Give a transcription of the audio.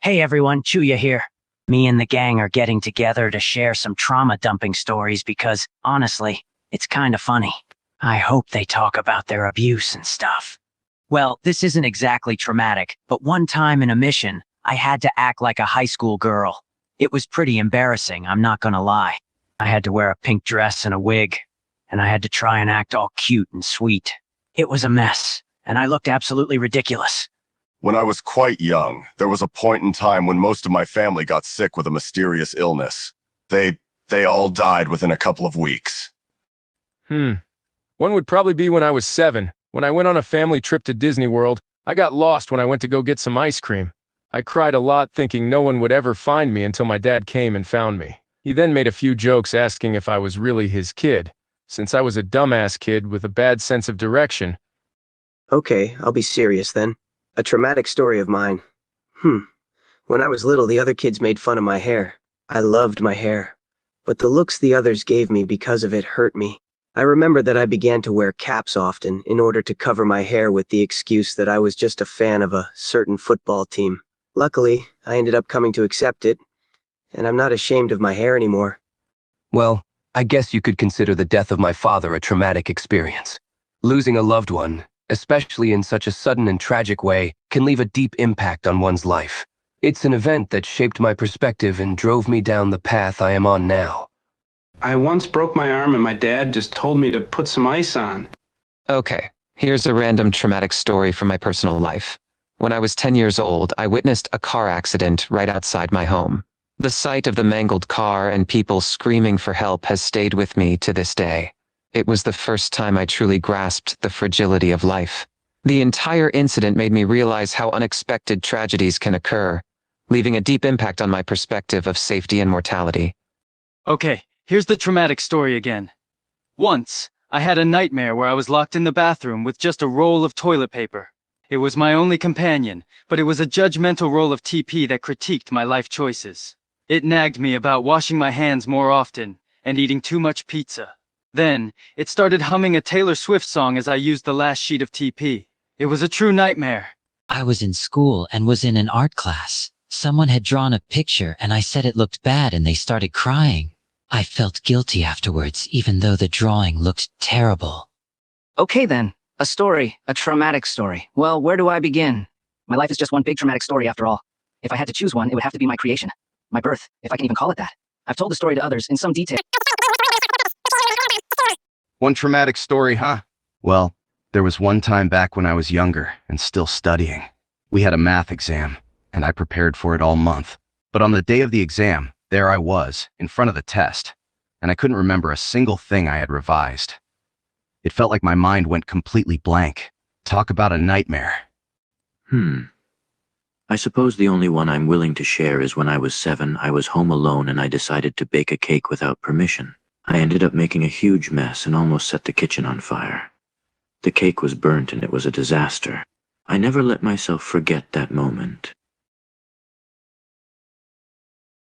Hey everyone, Chuya here. Me and the gang are getting together to share some trauma dumping stories because, honestly, it's kind of funny. I hope they talk about their abuse and stuff. Well, this isn't exactly traumatic, but one time in a mission, I had to act like a high school girl. It was pretty embarrassing, I'm not gonna lie. I had to wear a pink dress and a wig, and I had to try and act all cute and sweet. It was a mess, and I looked absolutely ridiculous. When I was quite young, there was a point in time when most of my family got sick with a mysterious illness. They all died within a couple of weeks. One would probably be when I was 7. When I went on a family trip to Disney World, I got lost when I went to go get some ice cream. I cried a lot thinking no one would ever find me until my dad came and found me. He then made a few jokes asking if I was really his kid. Since I was a dumbass kid with a bad sense of direction. Okay, I'll be serious then. A traumatic story of mine. When I was little, the other kids made fun of my hair. I loved my hair. But the looks the others gave me because of it hurt me. I remember that I began to wear caps often in order to cover my hair with the excuse that I was just a fan of a certain football team. Luckily, I ended up coming to accept it, and I'm not ashamed of my hair anymore. Well, I guess you could consider the death of my father a traumatic experience. Losing a loved one, especially in such a sudden and tragic way, can leave a deep impact on one's life. It's an event that shaped my perspective and drove me down the path I am on now. I once broke my arm and my dad just told me to put some ice on. Okay, here's a random traumatic story from my personal life. When I was 10 years old, I witnessed a car accident right outside my home. The sight of the mangled car and people screaming for help has stayed with me to this day. It was the first time I truly grasped the fragility of life. The entire incident made me realize how unexpected tragedies can occur, leaving a deep impact on my perspective of safety and mortality. Okay, here's the traumatic story again. Once, I had a nightmare where I was locked in the bathroom with just a roll of toilet paper. It was my only companion, but it was a judgmental roll of TP that critiqued my life choices. It nagged me about washing my hands more often and eating too much pizza. Then, it started humming a Taylor Swift song as I used the last sheet of TP. It was a true nightmare. I was in school and was in an art class. Someone had drawn a picture and I said it looked bad and they started crying. I felt guilty afterwards, even though the drawing looked terrible. Okay then, a story, a traumatic story. Well, where do I begin? My life is just one big traumatic story after all. If I had to choose one, it would have to be my creation. My birth, if I can even call it that. I've told the story to others in some detail. One traumatic story, huh? Well, there was one time back when I was younger and still studying. We had a math exam, and I prepared for it all month. But on the day of the exam, there I was, in front of the test, and I couldn't remember a single thing I had revised. It felt like my mind went completely blank. Talk about a nightmare. I suppose the only one I'm willing to share is when I was 7, I was home alone and I decided to bake a cake without permission. I ended up making a huge mess and almost set the kitchen on fire. The cake was burnt and it was a disaster. I never let myself forget that moment.